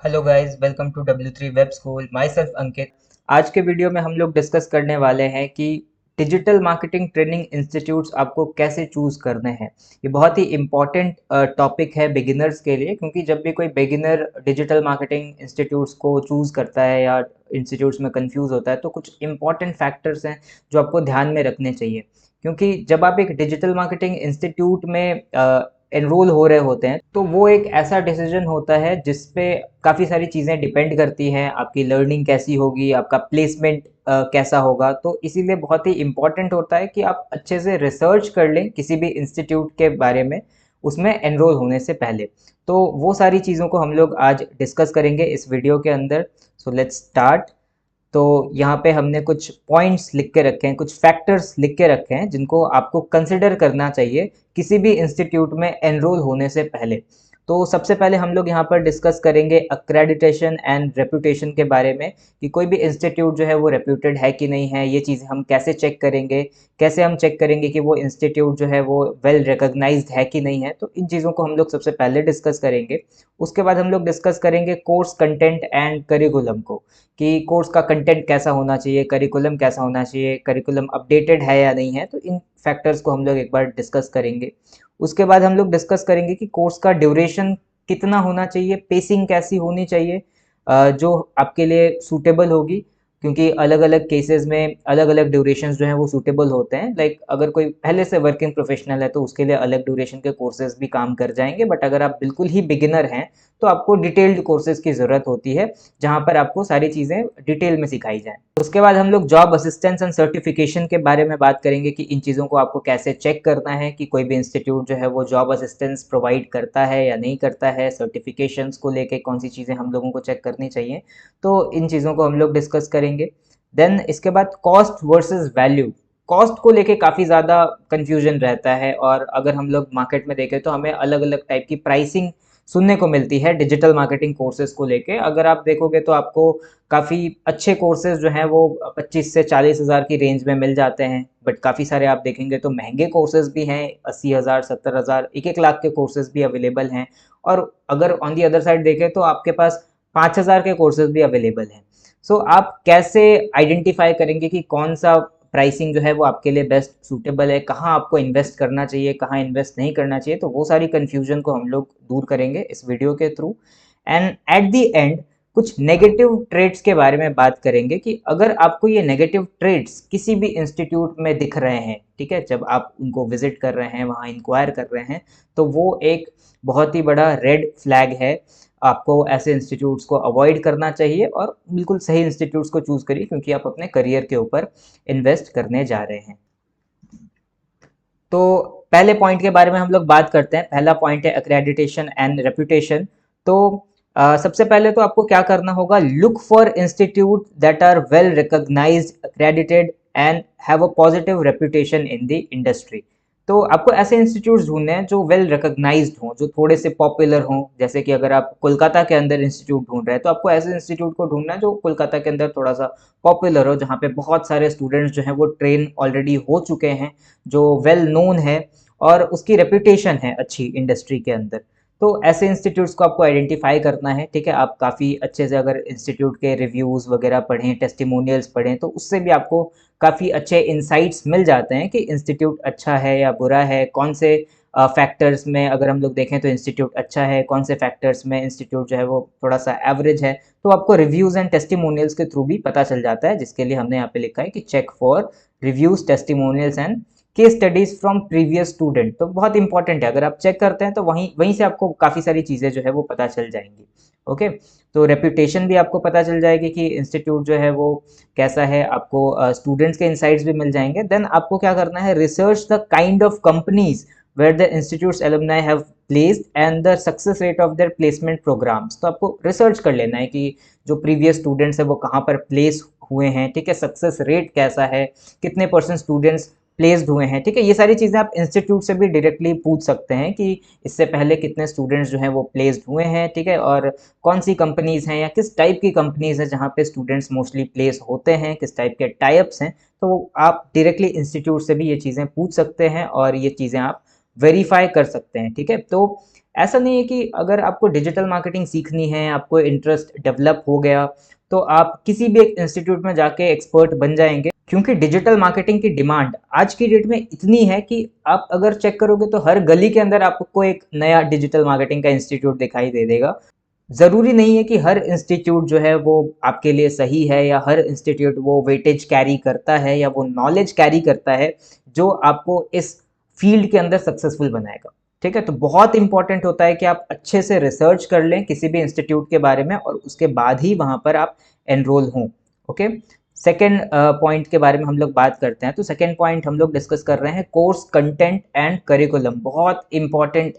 Hello guys, welcome to W3 web school. My self Ankit. आज के video में हम लोग डिस्कस करने वाले हैं कि डिजिटल मार्केटिंग ट्रेनिंग इंस्टीट्यूट्स आपको कैसे चूज करने हैं। ये बहुत ही इम्पॉर्टेंट टॉपिक है बिगिनर्स के लिए, क्योंकि जब भी कोई बिगिनर डिजिटल मार्केटिंग इंस्टीट्यूट्स को चूज करता है या इंस्टीट्यूट्स में कंफ्यूज होता है, तो कुछ इंपॉर्टेंट फैक्टर्स हैं जो आपको ध्यान में रखने चाहिए। क्योंकि जब आप एक डिजिटल मार्केटिंग इंस्टीट्यूट में एनरोल हो रहे होते हैं, तो वो एक ऐसा डिसीजन होता है जिस पे काफ़ी सारी चीज़ें डिपेंड करती हैं। आपकी लर्निंग कैसी होगी, आपका प्लेसमेंट कैसा होगा। तो इसीलिए बहुत ही इम्पॉर्टेंट होता है कि आप अच्छे से रिसर्च कर लें किसी भी इंस्टीट्यूट के बारे में, उसमें एनरोल होने से पहले। तो वो सारी चीज़ों को हम लोग आज डिस्कस करेंगे इस वीडियो के अंदर। So let's start. तो यहाँ पे हमने कुछ पॉइंट्स लिख के रखे हैं, कुछ फैक्टर्स लिख के रखे हैं जिनको आपको कंसिडर करना चाहिए किसी भी इंस्टीट्यूट में एनरोल होने से पहले। तो सबसे पहले हम लोग यहाँ पर डिस्कस करेंगे अक्रेडिटेशन एंड रेपुटेशन के बारे में, कि कोई भी इंस्टीट्यूट जो है वो रेप्यूटेड है कि नहीं है। ये चीज़ हम कैसे चेक करेंगे, कैसे हम चेक करेंगे कि वो इंस्टीट्यूट जो है वो वेल रिकॉग्नाइज्ड है कि नहीं है। तो इन चीज़ों को हम लोग सबसे पहले डिस्कस करेंगे। उसके बाद हम लोग डिस्कस करेंगे कोर्स कंटेंट एंड करिकुलम को, कि कोर्स का कंटेंट कैसा होना चाहिए, करिकुलम कैसा होना चाहिए, करिकुलम अपडेटेड है या नहीं है। तो इन फैक्टर्स को हम लोग एक बार डिस्कस करेंगे। उसके बाद हम लोग डिस्कस करेंगे कि कोर्स का ड्यूरेशन कितना होना चाहिए, पेसिंग कैसी होनी चाहिए जो आपके लिए सूटेबल होगी। क्योंकि अलग अलग केसेस में अलग अलग ड्यूरेशंस जो हैं वो सूटेबल होते हैं। लाइक अगर कोई पहले से वर्किंग प्रोफेशनल है तो उसके लिए अलग ड्यूरेशन के कोर्सेज भी काम कर जाएंगे, बट अगर आप बिल्कुल ही बिगिनर हैं तो आपको डिटेल्ड कोर्सेज की ज़रूरत होती है, जहाँ पर आपको सारी चीज़ें डिटेल में सिखाई जाएँ। उसके बाद हम लोग जॉब असिस्टेंस एंड सर्टिफिकेशन के बारे में बात करेंगे, कि इन चीज़ों को आपको कैसे चेक करना है कि कोई भी इंस्टीट्यूट जो है वो जॉब असिस्टेंस प्रोवाइड करता है या नहीं करता है। सर्टिफिकेशंस को लेके कौन सी चीज़ें हम लोगों को चेक करनी चाहिए, तो इन चीज़ों को हम लोग डिस्कस करेंगे। देन इसके बाद कॉस्ट वर्सेस वैल्यू। कॉस्ट को लेके काफ़ी ज़्यादा कन्फ्यूजन रहता है, और अगर हम लोग मार्केट में देखें तो हमें अलग अलग टाइप की प्राइसिंग सुनने को मिलती है डिजिटल मार्केटिंग कोर्सेज को लेके। अगर आप देखोगे तो आपको काफ़ी अच्छे कोर्सेज जो हैं वो 25 से 40 हज़ार की रेंज में मिल जाते हैं, बट काफ़ी सारे आप देखेंगे तो महंगे कोर्सेज भी हैं। 80 हज़ार, 70 हज़ार, 1-1 लाख के कोर्सेज भी अवेलेबल हैं। और अगर ऑन दी अदर साइड देखें तो आपके पास 5 हज़ार के कोर्सेज भी अवेलेबल हैं। सो आप कैसे आइडेंटिफाई करेंगे कि कौन सा प्राइसिंग जो है वो आपके लिए बेस्ट सूटेबल है, कहाँ आपको इन्वेस्ट करना चाहिए, कहाँ इन्वेस्ट नहीं करना चाहिए। तो वो सारी कन्फ्यूजन को हम लोग दूर करेंगे इस वीडियो के through. And eight the and कुछ नेगेटिव ट्रेड्स के बारे में बात करेंगे, कि अगर आपको ये नेगेटिव ट्रेड्स किसी भी इंस्टीट्यूट में दिख रहे हैं, ठीक है, जब आप उनको विजिट कर रहे हैं, वहाँ इंक्वायर कर रहे हैं, तो वो एक बहुत ही बड़ा रेड फ्लैग है। आपको ऐसे इंस्टीट्यूट्स को अवॉइड करना चाहिए और बिल्कुल सही इंस्टीट्यूट्स को चूज करिए, क्योंकि आप अपने करियर के ऊपर इन्वेस्ट करने जा रहे हैं। तो पहले पॉइंट के बारे में हम लोग बात करते हैं। पहला पॉइंट है अक्रेडिटेशन एंड रेपुटेशन। तो सबसे पहले तो आपको क्या करना होगा, look for institute that are well recognised, accredited and have a positive reputation in the industry. तो आपको ऐसे इंस्टीट्यूट्स ढूंढने हैं जो वेल रिकॉग्नाइज्ड हों, जो थोड़े से पॉपुलर हों। जैसे कि अगर आप कोलकाता के अंदर इंस्टीट्यूट ढूंढ रहे हैं तो आपको ऐसे इंस्टीट्यूट को ढूंढना है जो कोलकाता के अंदर थोड़ा सा पॉपुलर हो, जहाँ पे बहुत सारे स्टूडेंट्स जो हैं वो ट्रेन ऑलरेडी हो चुके हैं, जो वेल नोन है और उसकी रेपुटेशन है अच्छी इंडस्ट्री के अंदर। तो ऐसे इंस्टीट्यूट्स को आपको आइडेंटिफाई करना है, ठीक है। आप काफ़ी अच्छे से अगर इंस्टीट्यूट के रिव्यूज़ वगैरह पढ़ें, टेस्टिमोनियल्स पढ़ें, तो उससे भी आपको काफ़ी अच्छे इंसाइट्स मिल जाते हैं कि इंस्टीट्यूट अच्छा है या बुरा है, कौन से फैक्टर्स में अगर हम लोग देखें तो इंस्टीट्यूट अच्छा है, कौन से फैक्टर्स में इंस्टीट्यूट जो है वो थोड़ा सा एवरेज है। तो आपको रिव्यूज़ एंड टेस्टिमोनियल्स के थ्रू भी पता चल जाता है, जिसके लिए हमने यहाँ पे लिखा है कि check for reviews, testimonials and case studies from previous student. तो बहुत इंपॉर्टेंट है, अगर आप चेक करते हैं तो वहीं वहीं से आपको काफ़ी सारी चीज़ें जो है वो पता चल जाएंगी। ओके, तो रेपुटेशन भी आपको पता चल जाएगी कि इंस्टीट्यूट जो है वो कैसा है, आपको स्टूडेंट्स के इनसाइट्स भी मिल जाएंगे। देन आपको क्या करना है, research the kind of companies where the institutes alumni have placed and the success rate of their placement programmes. तो आपको रिसर्च कर लेना है कि जो प्रीवियस स्टूडेंट्स है वो कहाँ पर प्लेस हुए हैं, ठीक है, सक्सेस रेट कैसा है, कितने परसेंट स्टूडेंट्स प्लेस्ड हुए हैं, ठीक है। ये सारी चीज़ें आप इंस्टीट्यूट से भी डायरेक्टली पूछ सकते हैं कि इससे पहले कितने स्टूडेंट्स जो हैं वो प्लेस्ड हुए हैं, ठीक है, और कौन सी कंपनीज़ हैं या किस टाइप की कंपनीज़ हैं जहाँ पे स्टूडेंट्स मोस्टली प्लेस होते हैं, किस टाइप के टाइप्स हैं। तो आप डायरेक्टली इंस्टीट्यूट से भी ये चीज़ें पूछ सकते हैं और ये चीज़ें आप वेरीफाई कर सकते हैं, ठीक है। तो ऐसा नहीं है कि अगर आपको डिजिटल मार्केटिंग सीखनी है, आपको इंटरेस्ट डेवलप हो गया तो आप किसी भी एक इंस्टीट्यूट में जाके एक्सपर्ट बन जाएंगे, क्योंकि डिजिटल मार्केटिंग की डिमांड आज की डेट में इतनी है कि आप अगर चेक करोगे तो हर गली के अंदर आपको एक नया डिजिटल मार्केटिंग का इंस्टीट्यूट दिखाई दे देगा। ज़रूरी नहीं है कि हर इंस्टीट्यूट जो है वो आपके लिए सही है, या हर इंस्टीट्यूट वो वेटेज कैरी करता है या वो नॉलेज कैरी करता है जो आपको इस फील्ड के अंदर सक्सेसफुल बनाएगा। ठीक है, तो बहुत इंपॉर्टेंट होता है कि आप अच्छे से रिसर्च कर लें किसी भी इंस्टीट्यूट के बारे में और उसके बाद ही वहाँ पर आप एनरोल हों। ओके, सेकेंड पॉइंट के बारे में हम लोग बात करते हैं। तो सेकेंड पॉइंट हम लोग डिस्कस कर रहे हैं कोर्स कंटेंट एंड करिकुलम। बहुत इंपॉर्टेंट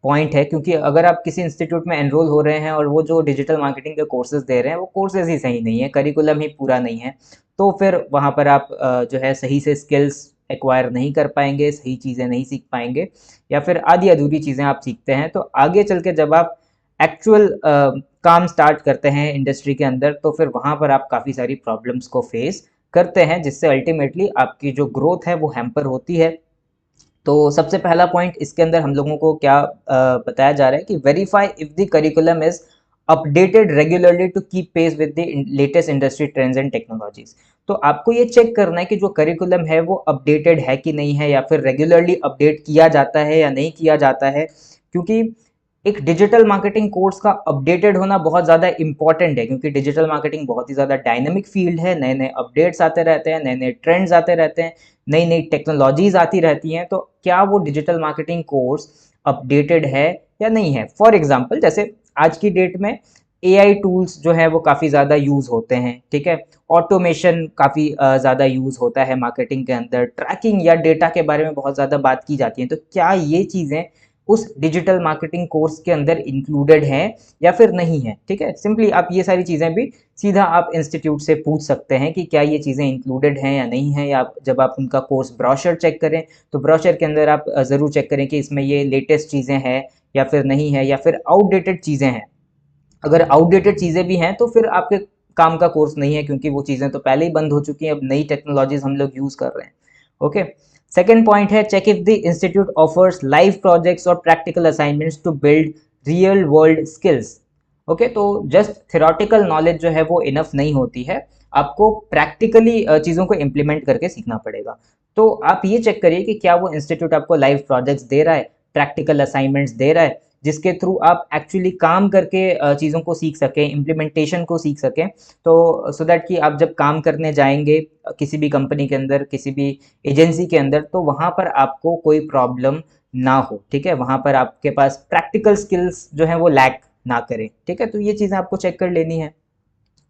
पॉइंट है, क्योंकि अगर आप किसी इंस्टीट्यूट में एनरोल हो रहे हैं और वो जो डिजिटल मार्केटिंग के कोर्सेज दे रहे हैं वो कोर्सेज ही सही नहीं है, करिकुलम ही पूरा नहीं है, तो फिर वहाँ पर आप जो है सही से स्किल्स एक्वायर नहीं कर पाएंगे, सही चीज़ें नहीं सीख पाएंगे, या फिर आधी अधूरी चीज़ें आप सीखते हैं। तो आगे चल के जब आप एक्चुअल काम स्टार्ट करते हैं इंडस्ट्री के अंदर, तो फिर वहाँ पर आप काफ़ी सारी प्रॉब्लम्स को फेस करते हैं, जिससे अल्टीमेटली आपकी जो ग्रोथ है वो हैम्पर होती है। तो सबसे पहला पॉइंट इसके अंदर हम लोगों को क्या बताया जा रहा है कि verify if the curriculum is updated regularly to keep pace with the latest industry trends and technologies. तो आपको ये चेक करना है कि जो करिकुलम है वो अपडेटेड है कि नहीं है, या फिर रेगुलरली अपडेट किया जाता है या नहीं किया जाता है, क्योंकि एक डिजिटल मार्केटिंग कोर्स का अपडेटेड होना बहुत ज़्यादा इंपॉर्टेंट है, क्योंकि डिजिटल मार्केटिंग बहुत ही ज़्यादा डायनेमिक फील्ड है, नए नए अपडेट्स आते रहते हैं, नए नए ट्रेंड्स आते रहते हैं, नई नई टेक्नोलॉजीज आती रहती हैं। तो क्या वो डिजिटल मार्केटिंग कोर्स अपडेटेड है या नहीं है। फॉर एग्जाम्पल, जैसे आज की डेट में एआई टूल्स जो है वो काफ़ी ज़्यादा यूज़ होते हैं, ठीक है, ऑटोमेशन काफ़ी ज़्यादा यूज़ होता है मार्केटिंग के अंदर, ट्रैकिंग या डेटा के बारे में बहुत ज़्यादा बात की जाती है। तो क्या ये चीज़ें उस डिजिटल मार्केटिंग कोर्स के अंदर इंक्लूडेड है या फिर नहीं है। ठीक है, सिंपली आप ये सारी चीज़ें भी सीधा आप इंस्टीट्यूट से पूछ सकते हैं कि क्या ये चीज़ें इंक्लूडेड हैं या नहीं है, या जब आप उनका कोर्स ब्रोशर चेक करें तो ब्रोशर के अंदर आप ज़रूर चेक करें कि इसमें ये लेटेस्ट चीज़ें हैं या फिर नहीं है, या फिर आउटडेटेड चीज़ें हैं। अगर आउटडेटेड चीज़ें भी हैं तो फिर आपके काम का कोर्स नहीं है, क्योंकि वो चीज़ें तो पहले ही बंद हो चुकी हैं, अब नई टेक्नोलॉजीज हम लोग यूज़ कर रहे हैं। ओके, सेकेंड पॉइंट है check if the institute offers live projects और practical assignments to build real world skills. Okay, तो जस्ट थ्योरेटिकल नॉलेज जो है वो इनफ नहीं होती है, आपको प्रैक्टिकली चीज़ों को इम्प्लीमेंट करके सीखना पड़ेगा। तो आप ये चेक करिए कि क्या वो इंस्टीट्यूट आपको लाइव प्रोजेक्ट्स दे रहा है, प्रैक्टिकल असाइनमेंट्स दे रहा है, जिसके थ्रू आप एक्चुअली काम करके चीज़ों को सीख सकें, इम्प्लीमेंटेशन को सीख सकें। तो सो दैट कि आप जब काम करने जाएंगे किसी भी कंपनी के अंदर, किसी भी एजेंसी के अंदर, तो वहाँ पर आपको कोई प्रॉब्लम ना हो। ठीक है, वहाँ पर आपके पास प्रैक्टिकल स्किल्स जो है वो लैक ना करें। ठीक है, तो ये चीज़ें आपको चेक कर लेनी है।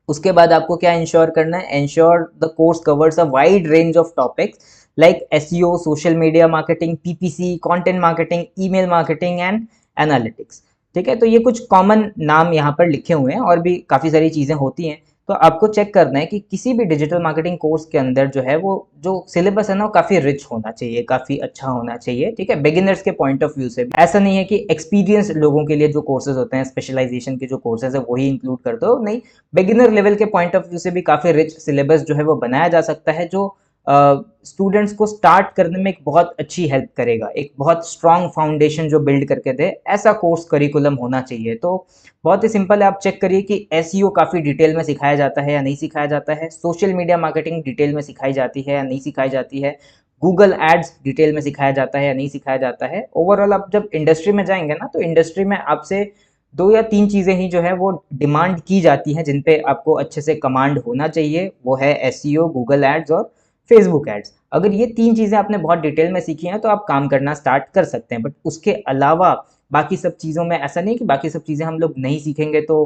उसके बाद आपको क्या इंश्योर करना है, ensure the course covers a wide range of topics like SEO, social media marketing, PPC, content marketing, email marketing and analytics. ठीक है, तो ये कुछ कॉमन नाम यहाँ पर लिखे हुए हैं, और भी काफ़ी सारी चीज़ें होती हैं। तो आपको चेक करना है कि किसी भी डिजिटल मार्केटिंग कोर्स के अंदर जो है वो जो सिलेबस है ना वो काफ़ी रिच होना चाहिए, काफ़ी अच्छा होना चाहिए। ठीक है, बिगिनर्स के पॉइंट ऑफ व्यू से ऐसा नहीं है कि एक्सपीरियंस लोगों के लिए जो कोर्सेज होते हैं, स्पेशलाइजेशन के जो कोर्सेज है वही इंक्लूड कर दो, नहीं, बिगिनर लेवल के पॉइंट ऑफ व्यू से भी काफ़ी रिच सिलेबस जो है वो बनाया जा सकता है, जो स्टूडेंट्स को स्टार्ट करने में एक बहुत अच्छी हेल्प करेगा, एक बहुत स्ट्रॉन्ग फाउंडेशन जो बिल्ड करके दे, ऐसा कोर्स करिकुलम होना चाहिए। तो बहुत ही सिंपल है, आप चेक करिए कि एसईओ काफ़ी डिटेल में सिखाया जाता है या नहीं सिखाया जाता है, सोशल मीडिया मार्केटिंग डिटेल में सिखाई जाती है या नहीं सिखाई जाती है, गूगल एड्स डिटेल में सिखाया जाता है या नहीं सिखाया जाता है। ओवरऑल आप जब इंडस्ट्री में जाएंगे ना, तो इंडस्ट्री में आपसे 2 या 3 चीज़ें ही जो है वो डिमांड की जाती हैं, जिन पे आपको अच्छे से कमांड होना चाहिए, वो है एसईओ, गूगल एड्स और फेसबुक एड्स। अगर ये 3 चीज़ें आपने बहुत डिटेल में सीखी हैं तो आप काम करना स्टार्ट कर सकते हैं। बट उसके अलावा बाकी सब चीज़ों में ऐसा नहीं कि बाकी सब चीज़ें हम लोग नहीं सीखेंगे तो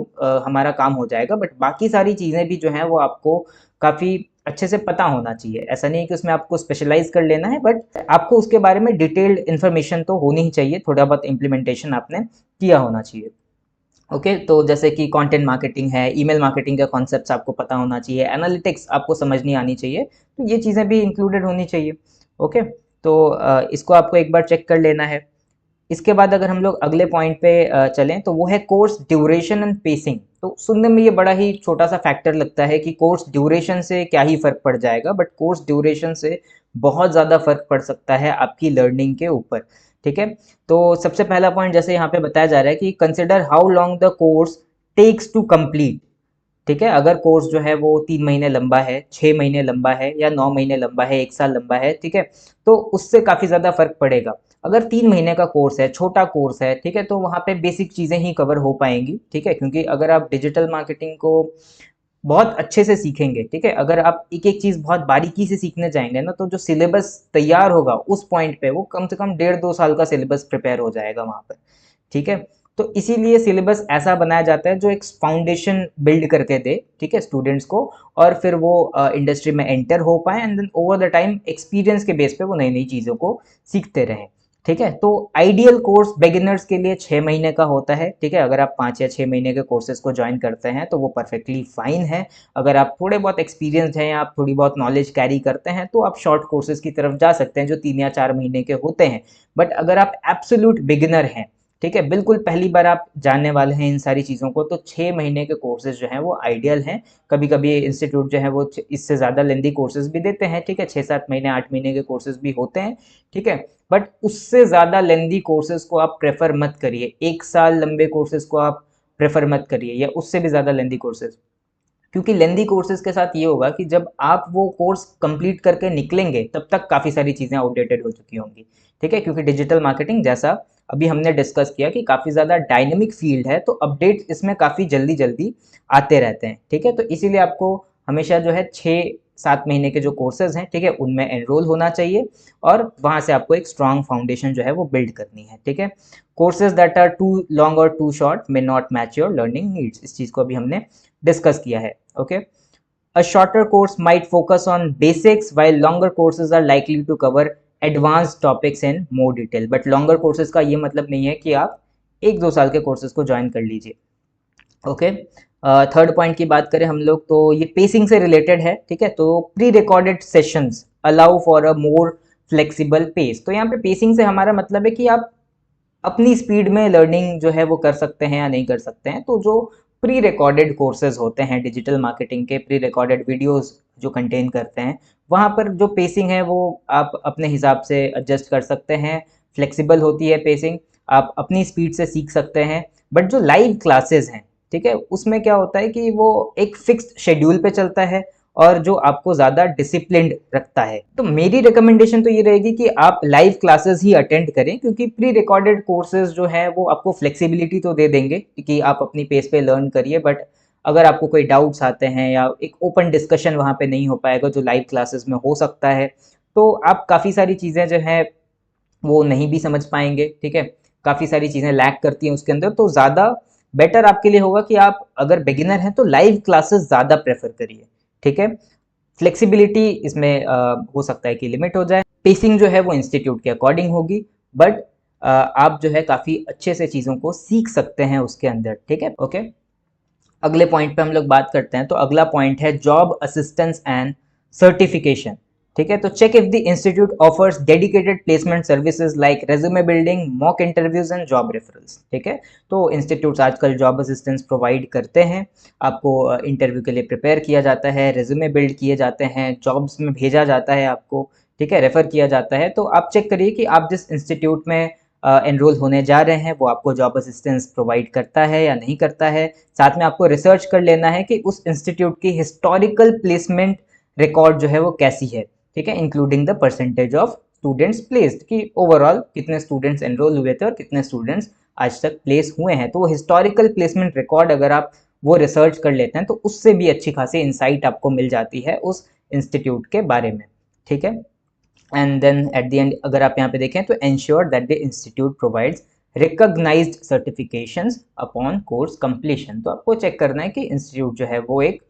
हमारा काम हो जाएगा, बट बाकी सारी चीज़ें भी जो हैं वो आपको काफ़ी अच्छे से पता होना चाहिए। ऐसा नहीं है कि उसमें आपको स्पेशलाइज कर लेना है, बट आपको उसके बारे में डिटेल्ड इन्फॉर्मेशन तो होनी ही चाहिए, थोड़ा बहुत इम्प्लीमेंटेशन आपने किया होना चाहिए। ओके, तो जैसे कि कंटेंट मार्केटिंग है, ईमेल मार्केटिंग का कॉन्सेप्ट्स आपको पता होना चाहिए, एनालिटिक्स आपको समझनी आनी चाहिए, तो ये चीज़ें भी इंक्लूडेड होनी चाहिए। ओके, तो इसको आपको एक बार चेक कर लेना है। इसके बाद अगर हम लोग अगले पॉइंट पे चलें तो वो है कोर्स ड्यूरेशन एंड पेसिंग। तो सुनने में ये बड़ा ही छोटा सा फैक्टर लगता है कि कोर्स ड्यूरेशन से क्या ही फ़र्क पड़ जाएगा, बट कोर्स ड्यूरेशन से बहुत ज़्यादा फ़र्क पड़ सकता है आपकी लर्निंग के ऊपर। ठीक है। तो सबसे पहला पॉइंट जैसे यहाँ पे बताया जा रहा है कि consider how long the course takes to complete. ठीक है, अगर कोर्स जो है वो 3 महीने लंबा है, 6 महीने लंबा है, या 9 महीने लंबा है, 1 साल लंबा है, ठीक है, तो उससे काफ़ी ज़्यादा फर्क पड़ेगा। अगर 3 महीने का कोर्स है, छोटा कोर्स है, ठीक है, तो वहाँ पे बेसिक चीज़ें ही कवर हो पाएंगी। ठीक है, क्योंकि अगर आप डिजिटल मार्केटिंग को बहुत अच्छे से सीखेंगे, ठीक है, अगर आप एक एक चीज़ बहुत बारीकी से सीखने जाएंगे ना, तो जो सिलेबस तैयार होगा उस पॉइंट पे वो कम से कम 1.5-2 साल का सिलेबस प्रिपेयर हो जाएगा वहाँ पर। ठीक है, तो इसीलिए सिलेबस ऐसा बनाया जाता है जो एक फाउंडेशन बिल्ड करके दे, ठीक है, स्टूडेंट्स को, और फिर वो इंडस्ट्री में एंटर हो पाए and then over the time experience के बेस पे वो नई नई चीज़ों को सीखते रहें। ठीक है, तो आइडियल कोर्स बिगिनर्स के लिए 6 महीने का होता है। ठीक है, अगर आप 5 या 6 महीने के कोर्सेज को ज्वाइन करते हैं तो वो परफेक्टली फाइन है। अगर आप थोड़े बहुत एक्सपीरियंस हैं या आप थोड़ी बहुत नॉलेज कैरी करते हैं तो आप शॉर्ट कोर्सेज की तरफ जा सकते हैं जो 3 या 4 महीने के होते हैं। बट अगर आप एब्सोल्यूट बिगिनर हैं, ठीक है, बिल्कुल पहली बार आप जानने वाले हैं इन सारी चीज़ों को, तो 6 महीने के कोर्सेज जो हैं वो आइडियल हैं। कभी कभी इंस्टीट्यूट जो है वो इससे ज़्यादा लेंदी कोर्सेज भी देते हैं, ठीक है, 6-7 महीने 8 महीने के कोर्सेज भी होते हैं। ठीक है, बट उससे ज़्यादा लेंदी कोर्सेज को आप प्रेफर मत करिए। 1 साल लंबे कोर्सेज को आप प्रेफर मत करिए, या उससे भी ज़्यादा लेंदी कोर्सेज, क्योंकि लेंदी कोर्सेज के साथ ये होगा कि जब आप वो कोर्स कंप्लीट करके निकलेंगे तब तक काफ़ी सारी चीज़ें आउटडेटेड हो चुकी होंगी। ठीक है, क्योंकि डिजिटल मार्केटिंग जैसा अभी हमने डिस्कस किया कि काफ़ी ज़्यादा डायनेमिक फील्ड है, तो अपडेट इसमें काफ़ी जल्दी जल्दी आते रहते हैं। ठीक है, तो इसीलिए आपको हमेशा जो है 6-7 महीने के जो कोर्सेज हैं, ठीक है, उनमें एनरोल होना चाहिए और वहाँ से आपको एक स्ट्रॉन्ग फाउंडेशन जो है वो बिल्ड करनी है। ठीक है, courses that are too long और too short may not match your learning needs, इस चीज़ को अभी हमने डिस्कस किया है। Okay, a shorter course might focus on basics while longer courses are likely to cover advanced topics in more detail. But longer courses का ये मतलब नहीं है कि आप 1-2 साल के कोर्सेज को ज्वाइन कर लीजिए। ओके, थर्ड पॉइंट की बात करें हम लोग तो ये पेसिंग से रिलेटेड है। ठीक है, तो pre recorded sessions allow for a more flexible pace. तो यहाँ पे पेसिंग से हमारा मतलब है कि आप अपनी स्पीड में लर्निंग जो है वो कर सकते हैं या नहीं कर सकते हैं। तो जो प्री रिकॉर्डेड कोर्सेज होते हैं डिजिटल मार्केटिंग के, प्री रिकॉर्डेड वीडियोस जो कंटेन करते हैं, वहाँ पर जो पेसिंग है वो आप अपने हिसाब से एडजस्ट कर सकते हैं। फ्लेक्सिबल होती है पेसिंग, आप अपनी स्पीड से सीख सकते हैं। बट जो लाइव क्लासेस हैं, ठीक है, उसमें क्या होता है कि वो एक फिक्स्ड शेड्यूल पे चलता है और जो आपको ज़्यादा डिसिप्लिन्ड रखता है। तो मेरी रिकमेंडेशन तो ये रहेगी कि आप लाइव क्लासेस ही अटेंड करें, क्योंकि प्री रिकॉर्डेड कोर्सेज जो है वो आपको फ्लेक्सिबिलिटी तो दे देंगे कि आप अपनी पेस पे लर्न करिए, बट अगर आपको कोई डाउट्स आते हैं या एक ओपन डिस्कशन वहाँ पे नहीं हो पाएगा जो लाइव क्लासेस में हो सकता है, तो आप काफ़ी सारी चीज़ें जो हैं वो नहीं भी समझ पाएंगे। ठीक है, काफ़ी सारी चीज़ें लैक करती हैं उसके अंदर, तो ज़्यादा बेटर आपके लिए होगा कि आप अगर बिगिनर हैं तो लाइव क्लासेस ज़्यादा प्रेफर करिए। ठीक है, फ्लेक्सिबिलिटी इसमें हो सकता है कि लिमिट हो जाए। पेसिंग जो है वो इंस्टीट्यूट के अकॉर्डिंग होगी, बट आप जो है काफ़ी अच्छे से चीज़ों को सीख सकते हैं उसके अंदर। ठीक है, ओके, अगले पॉइंट पे हम लोग बात करते हैं। तो अगला पॉइंट है जॉब असिस्टेंस एंड सर्टिफिकेशन। ठीक है, तो check if the institute offers dedicated placement services like resume building, mock interviews and job referrals. ठीक है, तो इंस्टीट्यूट्स आजकल जॉब असिस्टेंस प्रोवाइड करते हैं। आपको इंटरव्यू के लिए प्रिपेयर किया जाता है, रेज्यूमे बिल्ड किए जाते हैं, जॉब्स में भेजा जाता है आपको, ठीक है, रेफर किया जाता है। तो आप चेक करिए कि आप जिस इंस्टीट्यूट में एनरोल होने जा रहे हैं वो आपको जॉब असिस्टेंस प्रोवाइड करता है या नहीं करता है। साथ में आपको रिसर्च कर लेना है कि उस इंस्टीट्यूट की हिस्टोरिकल प्लेसमेंट रिकॉर्ड जो है वो कैसी है। ठीक है, including the percentage of students placed, कि ओवरऑल कितने स्टूडेंट्स एनरोल हुए थे और कितने स्टूडेंट्स आज तक प्लेस हुए हैं। तो वो हिस्टोरिकल प्लेसमेंट रिकॉर्ड अगर आप वो रिसर्च कर लेते हैं तो उससे भी अच्छी खासी इंसाइट आपको मिल जाती है उस इंस्टीट्यूट के बारे में। ठीक है, and then at the end अगर आप यहाँ पे देखें तो ensure that the institute provides recognised certifications upon course completion. तो आपको चेक करना है कि इंस्टीट्यूट जो है वो एक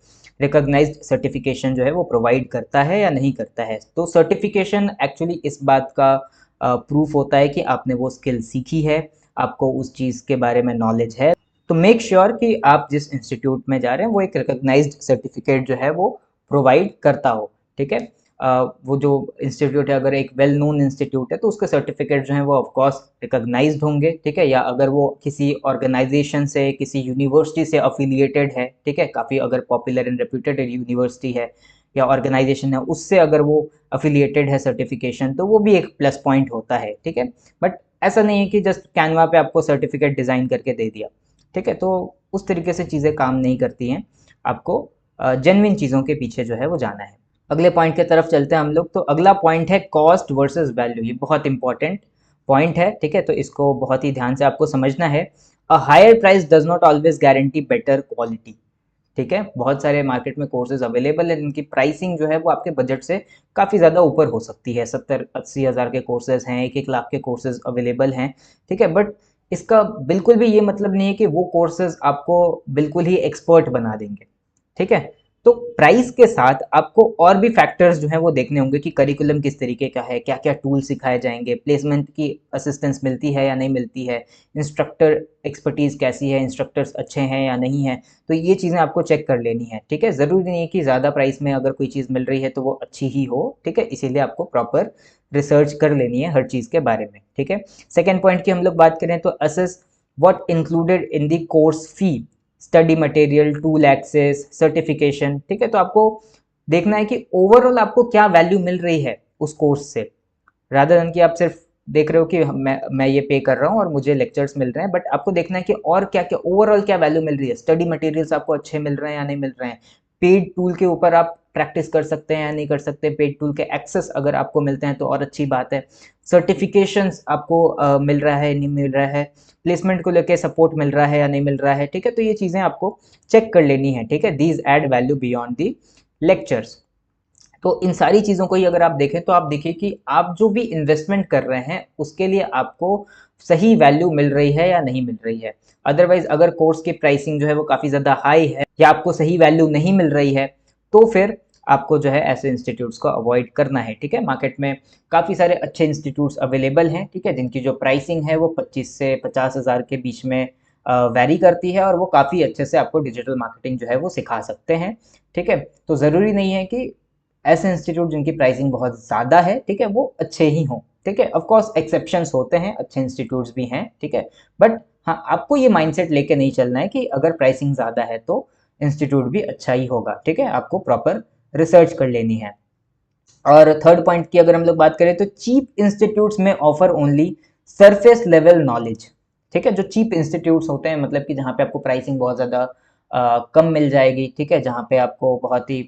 रिकॉग्नाइज्ड सर्टिफिकेशन जो है वो प्रोवाइड करता है या नहीं करता है। तो सर्टिफिकेशन एक्चुअली इस बात का प्रूफ होता है कि आपने वो स्किल सीखी है, आपको उस चीज़ के बारे में नॉलेज है। तो मेक श्योर कि आप जिस इंस्टीट्यूट में जा रहे हैं वो एक रिकॉग्नाइज्ड सर्टिफिकेट जो है वो प्रोवाइड करता हो। ठीक है, वो जो इंस्टीट्यूट है अगर एक वेल नोन इंस्टीट्यूट है तो उसके सर्टिफिकेट जो हैं वो ऑफ कोर्स रिकॉग्नाइज्ड होंगे। ठीक है, या अगर वो किसी ऑर्गेनाइजेशन से, किसी यूनिवर्सिटी से अफिलिएटेड है, ठीक है, काफ़ी अगर पॉपुलर एंड रेप्यूटेड यूनिवर्सिटी है या ऑर्गेनाइजेशन है, उससे अगर वो अफिलिएटेड है सर्टिफिकेशन, तो वो भी एक प्लस पॉइंट होता है। ठीक है, बट ऐसा नहीं है कि जस्ट कैनवा पे आपको सर्टिफिकेट डिज़ाइन करके दे दिया, ठीक है। तो उस तरीके से चीज़ें काम नहीं करती हैं, आपको जेन्युइन चीज़ों के पीछे जो है वो जाना है। अगले पॉइंट की तरफ चलते हैं हम लोग। तो अगला पॉइंट है कॉस्ट वर्सेस वैल्यू। ये बहुत इंपॉर्टेंट पॉइंट है, ठीक है। तो इसको बहुत ही ध्यान से आपको समझना है। A higher price does not always guarantee better quality, ठीक है। बहुत सारे मार्केट में कोर्सेज अवेलेबल है जिनकी प्राइसिंग जो है वो आपके बजट से काफ़ी ज़्यादा ऊपर हो सकती है। 70-80 हज़ार के कोर्सेज हैं, 1-1 लाख के कोर्सेज अवेलेबल हैं, ठीक है। बट इसका बिल्कुल भी ये मतलब नहीं है कि वो कोर्सेज आपको बिल्कुल ही एक्सपर्ट बना देंगे, ठीक है। तो प्राइस के साथ आपको और भी फैक्टर्स जो हैं वो देखने होंगे कि करिकुलम किस तरीके का है, क्या क्या टूल सिखाए जाएंगे, प्लेसमेंट की असिस्टेंस मिलती है या नहीं मिलती है, इंस्ट्रक्टर एक्सपर्टीज़ कैसी है, इंस्ट्रक्टर्स अच्छे हैं या नहीं है। तो ये चीज़ें आपको चेक कर लेनी है, ठीक है। ज़रूरी नहीं है कि ज़्यादा प्राइस में अगर कोई चीज़ मिल रही है तो वो अच्छी ही हो, ठीक है। इसीलिए आपको प्रॉपर रिसर्च कर लेनी है हर चीज़ के बारे में, ठीक है। सेकेंड पॉइंट की हम लोग बात करें तो assess what included in the course fee, study material, tool access, certification, ठीक है। तो आपको देखना है कि ओवरऑल आपको क्या वैल्यू मिल रही है उस कोर्स से, रादर देन कि आप सिर्फ देख रहे हो कि मैं ये पे कर रहा हूँ और मुझे लेक्चर्स मिल रहे हैं। बट आपको देखना है कि और क्या क्या ओवरऑल क्या वैल्यू मिल रही है, स्टडी मटेरियल्स आपको अच्छे मिल रहे हैं या नहीं मिल रहे हैं, पेड टूल के ऊपर आप प्रैक्टिस कर सकते हैं या नहीं कर सकते, पेड टूल के एक्सेस अगर आपको मिलते हैं तो और अच्छी बात है, सर्टिफिकेशंस आपको मिल रहा है नहीं मिल रहा है, प्लेसमेंट को लेकर सपोर्ट मिल रहा है या नहीं मिल रहा है, ठीक है। तो ये चीज़ें आपको चेक कर लेनी है, ठीक है। These add value beyond the lectures. तो इन सारी चीज़ों को ही अगर आप देखें तो आप देखिए कि आप जो भी इन्वेस्टमेंट कर रहे हैं उसके लिए आपको सही वैल्यू मिल रही है या नहीं मिल रही है। अदरवाइज अगर कोर्स की प्राइसिंग जो है वो काफ़ी ज़्यादा हाई है या आपको सही वैल्यू नहीं मिल रही है तो फिर आपको जो है ऐसे इंस्टीट्यूट्स को अवॉइड करना है, ठीक है। मार्केट में काफ़ी सारे अच्छे इंस्टीट्यूट्स अवेलेबल हैं, ठीक है, जिनकी जो प्राइसिंग है वो 25 से 50 हज़ार के बीच में वैरी करती है और वो काफ़ी अच्छे से आपको डिजिटल मार्केटिंग जो है वो सिखा सकते हैं, ठीक है। तो ज़रूरी नहीं है कि ऐसे इंस्टीट्यूट जिनकी प्राइसिंग बहुत ज़्यादा है, ठीक है, वो अच्छे ही हों, ठीक है। ऑफ कोर्स एक्सेप्शंस होते हैं, अच्छे इंस्टीट्यूट्स भी हैं, ठीक है। बट हाँ, आपको ये माइंडसेट लेके नहीं चलना है कि अगर प्राइसिंग ज़्यादा है तो इंस्टीट्यूट भी अच्छा ही होगा, ठीक है। आपको प्रॉपर रिसर्च कर लेनी है। और थर्ड पॉइंट की अगर हम लोग बात करें तो चीप इंस्टीट्यूट्स में offer only surface level knowledge, ठीक है। जो चीप इंस्टीट्यूट्स होते हैं मतलब कि जहाँ पे आपको प्राइसिंग बहुत ज़्यादा कम मिल जाएगी, ठीक है, जहाँ पे आपको बहुत ही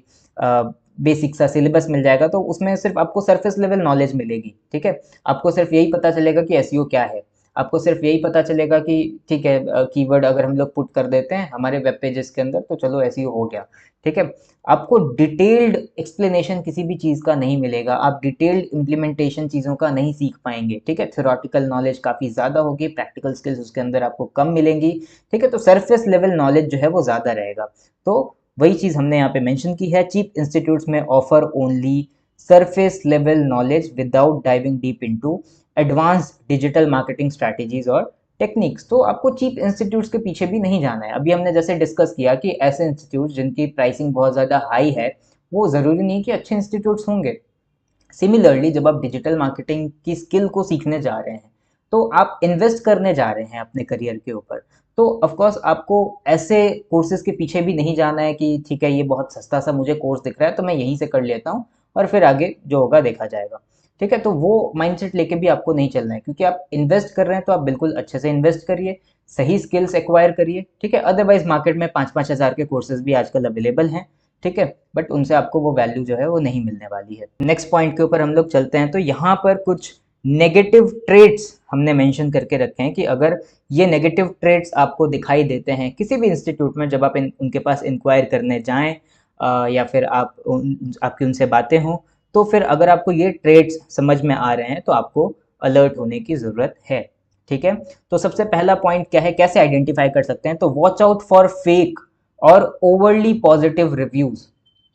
बेसिक सा सिलेबस मिल जाएगा, तो उसमें सिर्फ आपको सरफेस लेवल नॉलेज मिलेगी, ठीक है। आपको सिर्फ यही पता चलेगा कि एसईओ क्या है, आपको सिर्फ यही पता चलेगा कि ठीक है कीवर्ड अगर हम लोग पुट कर देते हैं हमारे वेब पेजेस के अंदर तो चलो एसईओ हो गया, ठीक है। आपको डिटेल्ड एक्सप्लेनेशन किसी भी चीज़ का नहीं मिलेगा, आप डिटेल्ड इम्प्लीमेंटेशन चीज़ों का नहीं सीख पाएंगे, ठीक है। थ्योरेटिकल नॉलेज काफ़ी ज़्यादा होगी, प्रैक्टिकल स्किल्स उसके अंदर आपको कम मिलेंगी, ठीक है। तो सरफेस लेवल नॉलेज जो है वो ज़्यादा रहेगा। तो वही चीज़ हमने यहाँ पे मेंशन की है, चीप इंस्टीट्यूट्स में offer only surface level knowledge without diving deep into advanced digital marketing strategies और टेक्निक्स। तो आपको चीप इंस्टीट्यूट्स के पीछे भी नहीं जाना है। अभी हमने जैसे डिस्कस किया कि ऐसे इंस्टीट्यूट जिनकी प्राइसिंग बहुत ज़्यादा हाई है वो ज़रूरी नहीं कि अच्छे इंस्टीट्यूट्स होंगे। सिमिलरली जब आप डिजिटल मार्केटिंग की स्किल को सीखने जा रहे हैं तो आप इन्वेस्ट करने जा रहे हैं अपने करियर के ऊपर, तो ऑफ कोर्स आपको ऐसे कोर्सेज के पीछे भी नहीं जाना है कि ठीक है ये बहुत सस्ता सा मुझे कोर्स दिख रहा है तो मैं यहीं से कर लेता हूँ और फिर आगे जो होगा देखा जाएगा, ठीक है। तो वो माइंडसेट लेके भी आपको नहीं चलना है, क्योंकि आप इन्वेस्ट कर रहे हैं तो आप बिल्कुल अच्छे से इन्वेस्ट करिए, सही स्किल्स एक्वायर करिए, ठीक है। अदरवाइज मार्केट में 5-5 हज़ार के कोर्सेज भी आजकल अवेलेबल हैं, ठीक है, बट उनसे आपको वो वैल्यू जो है वो नहीं मिलने वाली है। नेक्स्ट पॉइंट के ऊपर हम लोग चलते हैं। तो यहाँ पर कुछ नेगेटिव ट्रेड्स हमने मेंशन करके रखे हैं कि अगर ये नेगेटिव ट्रेड्स आपको दिखाई देते हैं किसी भी इंस्टीट्यूट में जब आप उनके पास इंक्वायर करने जाएं या फिर आपकी उनसे बातें हों, तो फिर अगर आपको ये ट्रेड्स समझ में आ रहे हैं तो आपको अलर्ट होने की ज़रूरत है, ठीक है। तो सबसे पहला पॉइंट क्या है, कैसे आइडेंटिफाई कर सकते हैं, तो वॉच आउट फॉर फेक और ओवरली पॉजिटिव रिव्यूज़,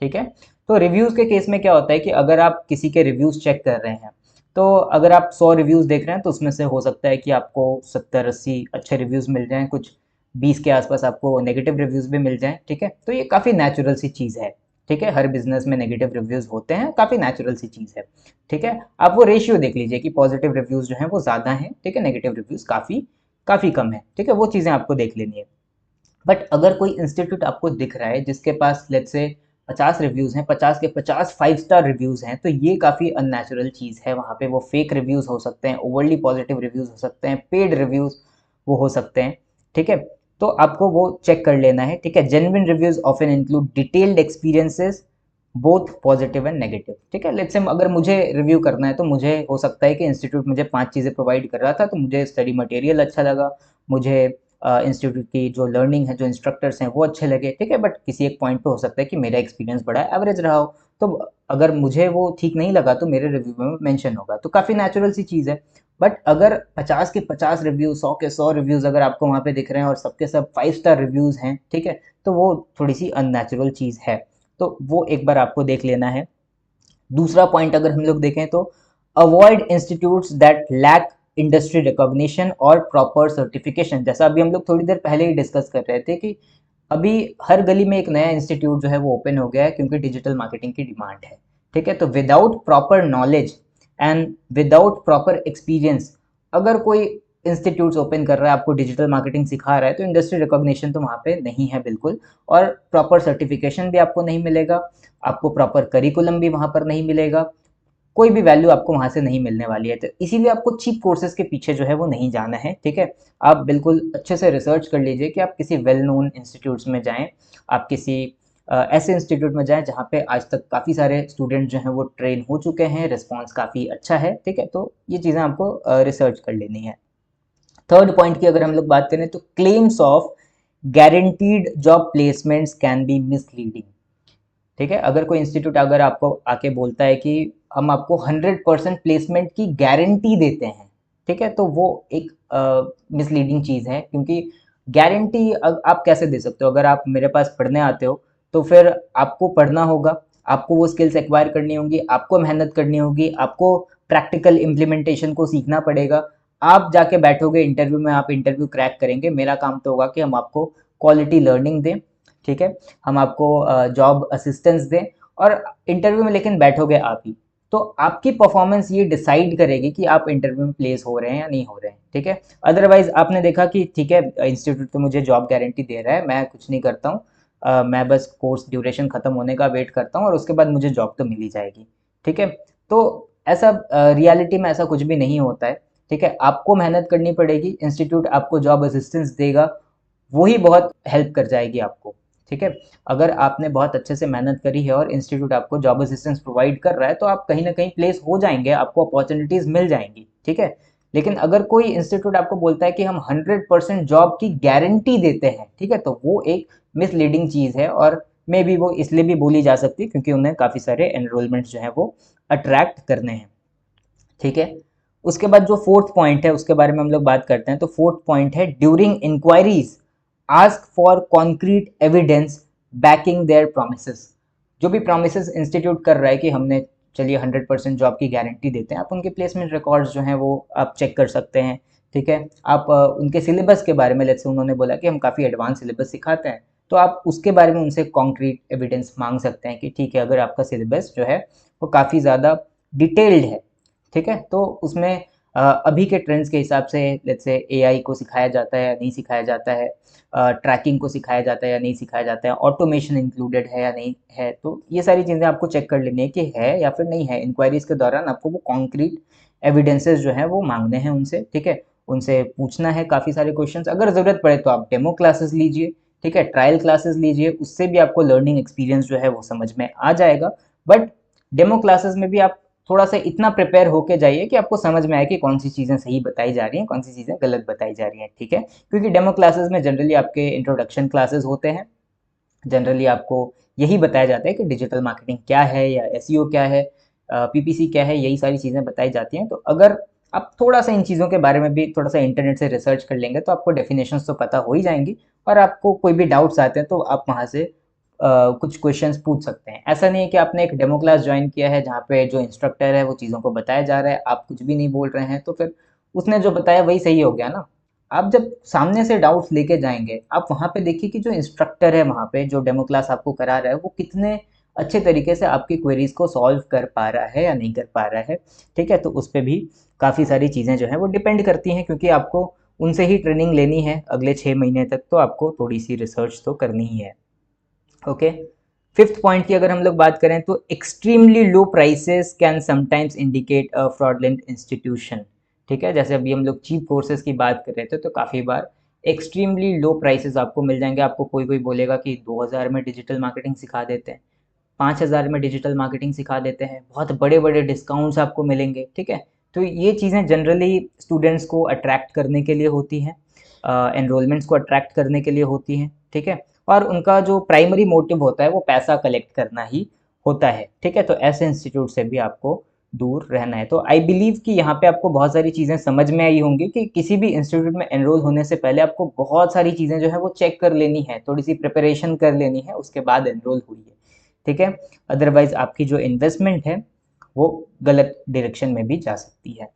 ठीक है। तो रिव्यूज़ के केस में क्या होता है कि अगर आप किसी के रिव्यूज़ चेक कर रहे हैं तो अगर आप 100 रिव्यूज़ देख रहे हैं तो उसमें से हो सकता है कि आपको 70-80 अच्छे रिव्यूज़ मिल जाएं, कुछ 20 के आसपास आपको नेगेटिव रिव्यूज़ भी मिल जाएं, ठीक है। तो ये काफ़ी नेचुरल सी चीज़ है, ठीक है। हर बिजनेस में नेगेटिव रिव्यूज़ होते हैं, काफ़ी नेचुरल सी चीज़ है, ठीक है। आप वो रेशियो देख लीजिए कि पॉजिटिव रिव्यूज़ जो हैं वो ज़्यादा हैं, ठीक है, नेगेटिव रिव्यूज़ काफ़ी काफ़ी कम है, ठीक है। वो चीज़ें आपको देख लेनी है। बट अगर कोई इंस्टीट्यूट आपको दिख रहा है जिसके पास लेट्स से 50 रिव्यूज़ हैं, 50 के 50 5 स्टार रिव्यूज़ हैं, तो ये काफ़ी अननेचुरल चीज़ है। वहाँ पे वो फेक रिव्यूज़ हो सकते हैं, ओवरली पॉजिटिव रिव्यूज़ हो सकते हैं, पेड रिव्यूज़ वो हो सकते हैं, ठीक है? तो आपको वो चेक कर लेना है, ठीक है? Genuine reviews often include detailed experiences both positive and negative, ठीक है? लेट्स से अगर मुझे रिव्यू करना है तो मुझे हो सकता है कि इंस्टीट्यूट मुझे 5 चीज़ें प्रोवाइड कर रहा था, तो मुझे स्टडी मटेरियल अच्छा लगा, मुझे इंस्टीट्यूट की जो लर्निंग है, जो इंस्ट्रक्टर्स हैं वो अच्छे लगे, ठीक है? बट किसी एक पॉइंट पे हो सकता है कि मेरा एक्सपीरियंस बड़ा एवरेज रहा हो, तो अगर मुझे वो ठीक नहीं लगा तो मेरे रिव्यू में मेंशन होगा, तो काफ़ी नेचुरल सी चीज़ है। बट अगर 50 के 50 रिव्यू, 100 के 100 रिव्यूज़ अगर आपको वहाँ पे दिख रहे हैं और सबके सब 5 स्टार रिव्यूज़ हैं, ठीक है? तो वो थोड़ी-सी अननेचुरल चीज़ है, तो वो एक बार आपको देख लेना है। दूसरा पॉइंट अगर हम लोग देखें तो avoid institutes that lack industry recognition और प्रॉपर सर्टिफिकेशन। जैसा अभी हम लोग थोड़ी देर पहले ही डिस्कस कर रहे थे कि अभी हर गली में एक नया इंस्टीट्यूट जो है वो ओपन हो गया है क्योंकि डिजिटल मार्केटिंग की डिमांड है, ठीक है? तो without proper knowledge and without proper experience अगर कोई इंस्टीट्यूट्स ओपन कर रहा है, आपको डिजिटल मार्केटिंग सिखा रहा है, तो इंडस्ट्री रिकॉग्निशन तो वहाँ पे नहीं है बिल्कुल, और प्रॉपर सर्टिफिकेशन भी आपको नहीं मिलेगा, आपको प्रॉपर करिकुलम भी वहाँ पर नहीं मिलेगा, कोई भी वैल्यू आपको वहाँ से नहीं मिलने वाली है। तो इसीलिए आपको चीप कोर्सेज़ के पीछे जो है वो नहीं जाना है, ठीक है? आप बिल्कुल अच्छे से रिसर्च कर लीजिए कि आप किसी वेल नोन इंस्टीट्यूट्स में जाएँ, आप किसी ऐसे इंस्टीट्यूट में जाएँ जहाँ पे आज तक काफ़ी सारे स्टूडेंट जो हैं वो ट्रेन हो चुके हैं, रिस्पॉन्स काफ़ी अच्छा है, ठीक है? तो ये चीज़ें आपको रिसर्च कर लेनी है। थर्ड पॉइंट की अगर हम लोग बात करें तो claims of guaranteed job placements can be misleading, ठीक है? अगर कोई इंस्टीट्यूट अगर आपको आके बोलता है कि हम आपको 100% प्लेसमेंट की गारंटी देते हैं, ठीक है? तो वो एक मिसलीडिंग चीज़ है, क्योंकि गारंटी आप कैसे दे सकते हो? अगर आप मेरे पास पढ़ने आते हो, तो फिर आपको पढ़ना होगा, आपको वो स्किल्स एक्वायर करनी होंगी, आपको मेहनत करनी होगी, आपको प्रैक्टिकल इम्प्लीमेंटेशन को सीखना पड़ेगा। आप जाके बैठोगे इंटरव्यू में, आप इंटरव्यू क्रैक करेंगे, मेरा काम तो होगा कि हम आपको क्वालिटी लर्निंग दें, ठीक है? हम आपको जॉब असिस्टेंस दें, और इंटरव्यू में लेकिन बैठोगे आप ही, तो आपकी परफॉर्मेंस ये डिसाइड करेगी कि आप इंटरव्यू में प्लेस हो रहे हैं या नहीं हो रहे हैं, ठीक है? अदरवाइज आपने देखा कि ठीक है, इंस्टीट्यूट तो मुझे जॉब गारंटी दे रहा है, मैं कुछ नहीं करता हूँ, मैं बस कोर्स ड्यूरेशन खत्म होने का वेट करता हूँ और उसके बाद मुझे जॉब तो मिल ही जाएगी, ठीक है? तो ऐसा रियलिटी में ऐसा कुछ भी नहीं होता है, ठीक है? आपको मेहनत करनी पड़ेगी, इंस्टीट्यूट आपको जॉब असिस्टेंस देगा, वही बहुत हेल्प कर जाएगी आपको, ठीक है? अगर आपने बहुत अच्छे से मेहनत करी है और इंस्टीट्यूट आपको जॉब असिस्टेंस प्रोवाइड कर रहा है, तो आप कहीं न कहीं प्लेस हो जाएँगे, आपको अपॉर्च्युनिटीज़ मिल जाएँगी, ठीक है? लेकिन अगर कोई इंस्टीट्यूट आपको बोलता है कि हम 100% जॉब की गारंटी देते हैं, ठीक है? तो वो एक मिसलीडिंग चीज़ है, और मेबी वो इसलिए भी बोली जा सकती है क्योंकि उन्हें काफ़ी सारे एनरोलमेंट्स जो हैं वो अट्रैक्ट करने हैं, ठीक है? उसके बाद जो फोर्थ पॉइंट है उसके बारे में हम लोग बात करते हैं, तो फोर्थ पॉइंट है during inquiries ask for concrete evidence backing their promises. जो भी प्रोमिसेस इंस्टीट्यूट कर रहा है कि हमने चलिए 100% जॉब की गारंटी देते हैं, आप उनके प्लेसमेंट रिकॉर्ड्स जो हैं वो आप चेक कर सकते हैं, ठीक है? आप उनके सिलेबस के बारे में, लेट्स से उन्होंने बोला कि हम काफ़ी एडवांस सिलेबस सिखाते हैं, तो आप उसके बारे में उनसे कॉन्क्रीट एविडेंस मांग सकते हैं कि ठीक है, अगर आपका सिलेबस जो है वो काफ़ी ज़्यादा डिटेल्ड है, ठीक है? तो उसमें अभी के ट्रेंड्स के हिसाब से लेट्स से एआई को सिखाया जाता है या नहीं सिखाया जाता है, ट्रैकिंग को सिखाया जाता है या नहीं सिखाया जाता है, ऑटोमेशन इंक्लूडेड है या नहीं है, तो ये सारी चीज़ें आपको चेक कर लेनी है कि है या फिर नहीं है। इंक्वायरीज के दौरान आपको वो कॉन्क्रीट एविडेंसेस जो हैं वो मांगने हैं उनसे, ठीक है? उनसे पूछना है काफ़ी सारे क्वेश्चंस, अगर ज़रूरत पड़े तो आप डेमो क्लासेस लीजिए, ठीक है? ट्रायल क्लासेस लीजिए, उससे भी आपको लर्निंग एक्सपीरियंस जो है वो समझ में आ जाएगा। बट डेमो क्लासेस में भी आप थोड़ा सा इतना प्रिपेयर होके जाइए कि आपको समझ में आए कि कौन सी चीज़ें सही बताई जा रही हैं, कौन सी चीज़ें गलत बताई जा रही हैं, ठीक है? क्योंकि डेमो क्लासेस में जनरली आपके इंट्रोडक्शन क्लासेस होते हैं, जनरली आपको यही बताया जाता है कि डिजिटल मार्केटिंग क्या है या एसईओ क्या है, पीपीसी क्या है, यही सारी चीज़ें बताई जाती हैं। तो अगर आप थोड़ा सा इन चीज़ों के बारे में भी थोड़ा सा इंटरनेट से रिसर्च कर लेंगे तो आपको डेफिनेशंस तो पता हो ही जाएंगी, और आपको कोई भी डाउट्स आते हैं तो आप वहाँ से कुछ क्वेश्चंस पूछ सकते हैं। ऐसा नहीं है कि आपने एक डेमो क्लास ज्वाइन किया है जहाँ पे जो इंस्ट्रक्टर है वो चीज़ों को बताया जा रहा है, आप कुछ भी नहीं बोल रहे हैं, तो फिर उसने जो बताया वही सही हो गया ना। आप जब सामने से डाउट्स लेके जाएंगे, आप वहाँ पे देखिए कि जो इंस्ट्रक्टर है वहाँ पे जो डेमो क्लास आपको करा रहा है वो कितने अच्छे तरीके से आपकी क्वेरीज को सॉल्व कर पा रहा है या नहीं कर पा रहा है, ठीक है? तो उस पर भी काफ़ी सारी चीज़ें जो हैं वो डिपेंड करती हैं, क्योंकि आपको उनसे ही ट्रेनिंग लेनी है अगले 6 महीने तक, तो आपको थोड़ी सी रिसर्च तो करनी ही है, ओके? फिफ्थ पॉइंट की अगर हम लोग बात करें तो extremely low prices can sometimes indicate a fraudulent institution. ठीक है, जैसे अभी हम लोग चीप कोर्सेज की बात कर रहे थे तो काफ़ी बार एक्सट्रीमली लो प्राइसेस आपको मिल जाएंगे। आपको कोई कोई बोलेगा कि 2000 में डिजिटल मार्केटिंग सिखा देते हैं, 5000 में डिजिटल मार्केटिंग सिखा देते हैं, बहुत बड़े बड़े डिस्काउंट्स आपको मिलेंगे। ठीक है, तो ये चीज़ें जनरली स्टूडेंट्स को अट्रैक्ट करने के लिए होती हैं, एनरोलमेंट्स को अट्रैक्ट करने के लिए होती हैं। ठीक है, और उनका जो प्राइमरी मोटिव होता है वो पैसा कलेक्ट करना ही होता है। ठीक है, तो ऐसे इंस्टीट्यूट से भी आपको दूर रहना है। तो आई बिलीव कि यहाँ पे आपको बहुत सारी चीज़ें समझ में आई होंगी कि किसी भी इंस्टीट्यूट में एनरोल होने से पहले आपको बहुत सारी चीज़ें जो है वो चेक कर लेनी है, थोड़ी सी प्रिपरेशन कर लेनी है, उसके बाद एनरोल हुई है। ठीक है, अदरवाइज आपकी जो इन्वेस्टमेंट है वो गलत डायरेक्शन में भी जा सकती है।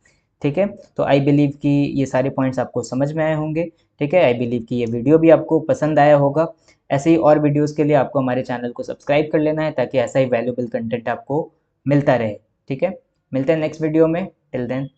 ठीक है, तो आई बिलीव कि ये सारे पॉइंट्स आपको समझ में आए होंगे। ठीक है, आई बिलीव कि ये वीडियो भी आपको पसंद आया होगा। ऐसे ही और वीडियोस के लिए आपको हमारे चैनल को सब्सक्राइब कर लेना है ताकि ऐसा ही वैल्यूएबल कंटेंट आपको मिलता रहे। ठीक है, मिलते हैं नेक्स्ट वीडियो में। Till then